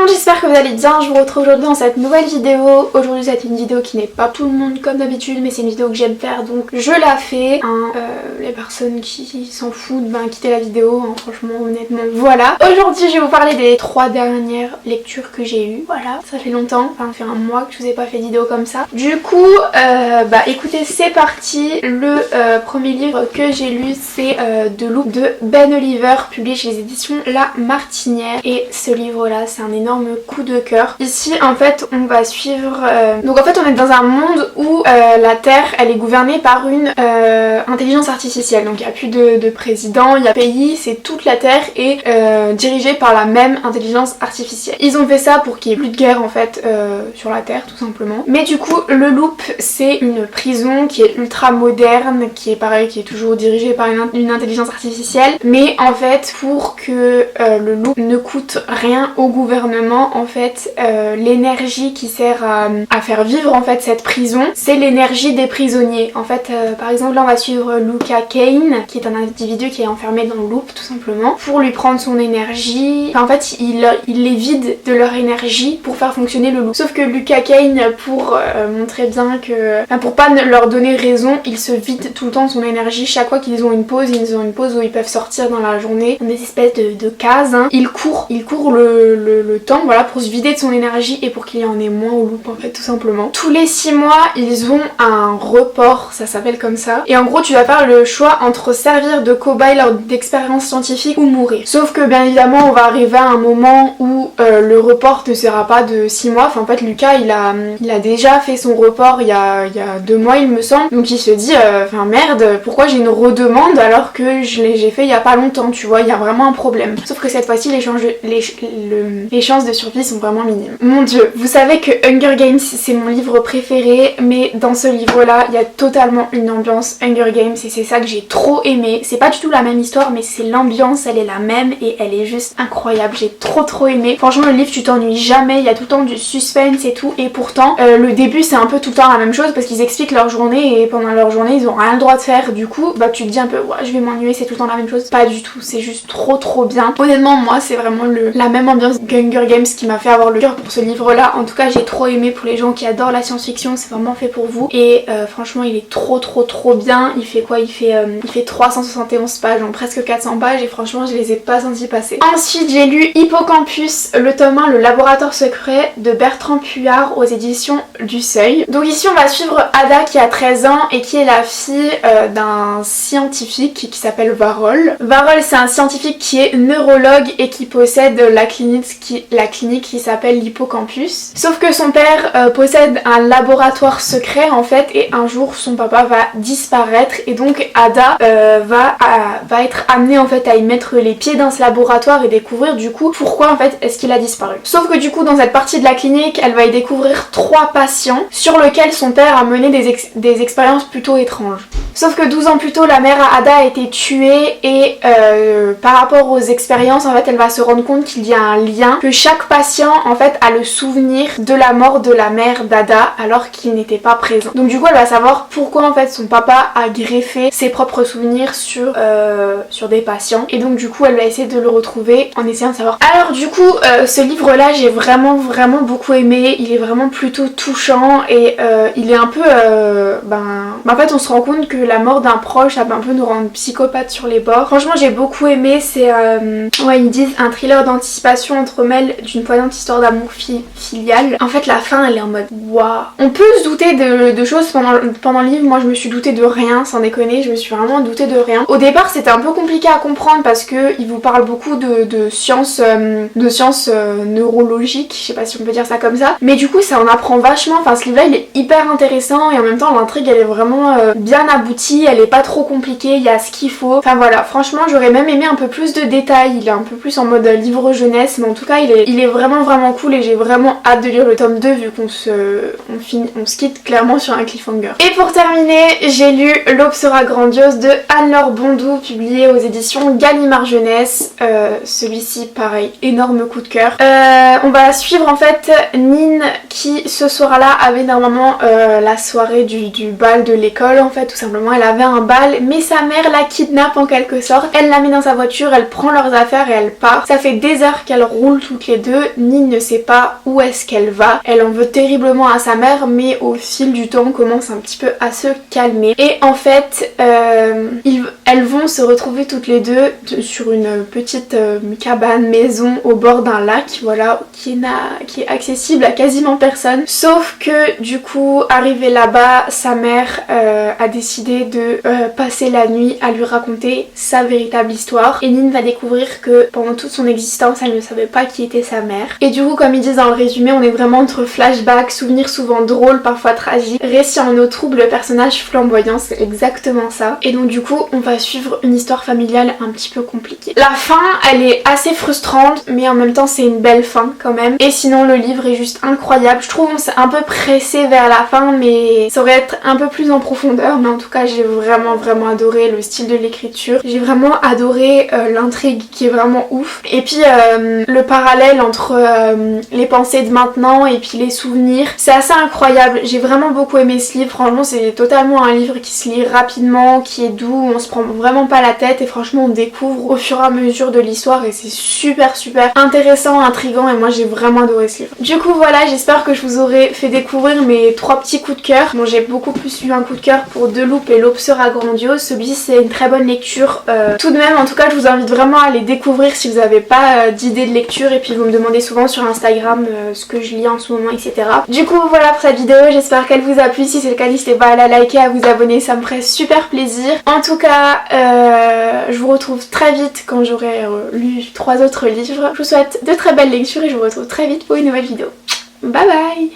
j'espère que vous allez bien, je vous retrouve aujourd'hui dans cette nouvelle vidéo. Aujourd'hui c'est une vidéo qui n'est pas tout le monde comme d'habitude, mais c'est une vidéo que j'aime faire donc je la fais. Les personnes qui s'en foutent, quittez la vidéo, franchement honnêtement voilà. Aujourd'hui je vais vous parler des 3 dernières lectures que j'ai eues, voilà, ça fait longtemps, ça fait un mois que je vous ai pas fait de vidéo comme ça. Du coup, écoutez c'est parti, le premier livre que j'ai lu c'est The Loop de Ben Oliver, publié chez les éditions La Martinière, et ce livre là c'est un énorme coup de cœur. Ici en fait on va suivre donc en fait on est dans un monde où la Terre elle est gouvernée par une intelligence artificielle, donc il n'y a plus de président, il y a pays, c'est toute la Terre est dirigée par la même intelligence artificielle. Ils ont fait ça pour qu'il n'y ait plus de guerre en fait sur la Terre tout simplement. Mais du coup le Loop c'est une prison qui est ultra moderne, qui est pareil, qui est toujours dirigée par une intelligence artificielle, mais en fait pour que le Loop ne coûte rien au gouvernement, en fait l'énergie qui sert à faire vivre en fait cette prison, c'est l'énergie des prisonniers. En fait par exemple là on va suivre Luca Kane qui est un individu qui est enfermé dans le Loop tout simplement, pour lui prendre son énergie. Enfin, en fait il les vide de leur énergie pour faire fonctionner le Loop. Sauf que Luca Kane, pour montrer bien que, pour pas leur donner raison, il se vide tout le temps de son énergie. Chaque fois qu'ils ont une pause, où ils peuvent sortir dans la journée, dans des espèces de cases, hein. Il court le temps, voilà, pour se vider de son énergie et pour qu'il y en ait moins au Loop en fait tout simplement. Tous les 6 mois ils ont un report, ça s'appelle comme ça, et en gros tu vas faire le choix entre servir de cobaye lors d'expériences scientifiques ou mourir. Sauf que bien évidemment on va arriver à un moment où le report ne sera pas de 6 mois, enfin en fait Lucas il a déjà fait son report il y a 2 mois il me semble, donc il se dit merde, pourquoi j'ai une redemande alors que j'ai fait il y a pas longtemps, tu vois, il y a vraiment un problème. Sauf que cette fois-ci les chances de survie sont vraiment minimes. Mon dieu, vous savez que Hunger Games c'est mon livre préféré, mais dans ce livre là il y a totalement une ambiance Hunger Games et c'est ça que j'ai trop aimé. C'est pas du tout la même histoire mais c'est l'ambiance, elle est la même et elle est juste incroyable, j'ai trop aimé. Franchement le livre tu t'ennuies jamais, il y a tout le temps du suspense et tout, et pourtant le début c'est un peu tout le temps la même chose parce qu'ils expliquent leur journée et pendant leur journée ils ont rien le droit de faire, du coup tu te dis un peu ouais je vais m'ennuyer, c'est tout le temps la même chose. Pas du tout, c'est juste trop bien. Honnêtement moi c'est vraiment la même ambiance Hunger Games qui m'a fait avoir le cœur pour ce livre là. En tout cas j'ai trop aimé. Pour les gens qui adorent la science-fiction c'est vraiment fait pour vous, et franchement il est trop bien. Il fait quoi, il fait 371 pages, donc presque 400 pages, et franchement je les ai pas sentis passer. Ensuite j'ai lu Hippocampus, le tome 1, le laboratoire secret de Bertrand Puart aux éditions du Seuil. Donc ici on va suivre Ada qui a 13 ans et qui est la fille d'un scientifique qui s'appelle Varol. Varol c'est un scientifique qui est neurologue et qui possède la clinique qui s'appelle l'Hippocampus. Sauf que son père possède un laboratoire secret en fait, et un jour son papa va disparaître et donc Ada va être amenée en fait à y mettre les pieds dans ce laboratoire et découvrir du coup pourquoi en fait est-ce qu'il a disparu. Sauf que du coup dans cette partie de la clinique elle va y découvrir 3 patients sur lesquels son père a mené des expériences plutôt étranges. Sauf que 12 ans plus tôt la mère à Ada a été tuée, et par rapport aux expériences en fait elle va se rendre compte qu'il y a un lien, que chaque patient en fait a le souvenir de la mort de la mère d'Ada alors qu'il n'était pas présent. Donc du coup elle va savoir pourquoi en fait son papa a greffé ses propres souvenirs sur des patients, et donc du coup elle va essayer de le retrouver en essayant de savoir. Alors du coup ce livre là j'ai vraiment beaucoup aimé, il est vraiment plutôt touchant, et il est un peu en fait on se rend compte que la mort d'un proche ça peut un peu nous rendre psychopathe sur les bords. Franchement j'ai beaucoup aimé, c'est ils disent un thriller d'anticipation entremêle d'une poignante histoire d'amour filial. En fait la fin elle est en mode waouh. On peut se douter de choses pendant le livre, moi je me suis doutée de rien, sans déconner, je me suis vraiment doutée de rien. Au départ c'était un peu compliqué à comprendre parce que il vous parle beaucoup de sciences neurologiques, je sais pas si on peut dire ça comme ça, mais du coup ça en apprend vachement. Enfin ce livre là il est hyper intéressant et en même temps l'intrigue elle est vraiment bien aboutie, elle est pas trop compliquée, il y a ce qu'il faut. Enfin voilà, franchement j'aurais même aimé un peu plus de détails, il est un peu plus en mode livre jeunesse, mais en tout cas il est vraiment cool, et j'ai vraiment hâte de lire le tome 2 vu qu'on se quitte clairement sur un cliffhanger. Et pour terminer j'ai lu L'aube sera grandiose de Anne-Laure Bondou, publié aux éditions Gallimard Jeunesse. Celui-ci pareil, énorme coup de cœur. On va suivre en fait Nine qui ce soir là avait normalement la soirée du bal de l'école en fait tout simplement. simplement. Elle avait un bal mais sa mère la kidnappe en quelque sorte. Elle la met dans sa voiture, elle prend leurs affaires et elle part. Ça fait des heures qu'elles roulent toutes les deux. Nin ne sait pas où est-ce qu'elle va. Elle en veut terriblement à sa mère mais au fil du temps commence un petit peu à se calmer. Et en fait elles vont se retrouver toutes les deux sur une petite cabane, maison au bord d'un lac, voilà, qui est accessible à quasiment personne. Sauf que du coup, arrivée là-bas, sa mère a décidé de passer la nuit à lui raconter sa véritable histoire. Et Nin va découvrir que pendant toute son existence, elle ne savait pas qui était sa mère. Et du coup, comme ils disent dans le résumé, on est vraiment entre flashbacks, souvenirs souvent drôles, parfois tragiques, récits en eau trouble, personnages flamboyants, c'est exactement ça. Et donc du coup, on va suivre une histoire familiale un petit peu compliquée. La fin, elle est assez frustrante, mais en même temps c'est une belle fin quand même. Et sinon le livre est juste incroyable. Je trouve qu'on s'est un peu pressé vers la fin, mais ça aurait été un peu plus en profondeur. Mais en tout cas j'ai vraiment adoré le style de l'écriture. J'ai vraiment adoré l'intrigue qui est vraiment ouf. Et puis le parallèle entre les pensées de maintenant et puis les souvenirs, c'est assez incroyable. J'ai vraiment beaucoup aimé ce livre. Franchement c'est totalement un livre qui se lit rapidement, qui est doux, on se prend vraiment pas la tête et franchement on découvre au fur et à mesure de l'histoire et c'est super intéressant, intriguant et moi j'ai vraiment adoré ce livre. Du coup voilà, j'espère que je vous aurai fait découvrir mes 3 petits coups de cœur. Bon, j'ai beaucoup plus eu un coup de cœur pour De Loup et L'aube sera grandiose. Celui-ci c'est une très bonne lecture. Tout de même, en tout cas je vous invite vraiment à les découvrir si vous n'avez pas d'idée de lecture et puis vous me demandez souvent sur Instagram ce que je lis en ce moment, etc. Du coup voilà pour cette vidéo, j'espère qu'elle vous a plu. Si c'est le cas, n'hésitez pas à la liker, à vous abonner, ça me ferait super plaisir. En tout cas, je vous retrouve très vite quand j'aurai lu 3 autres livres. Je vous souhaite de très belles lectures et je vous retrouve très vite pour une nouvelle vidéo. Bye bye!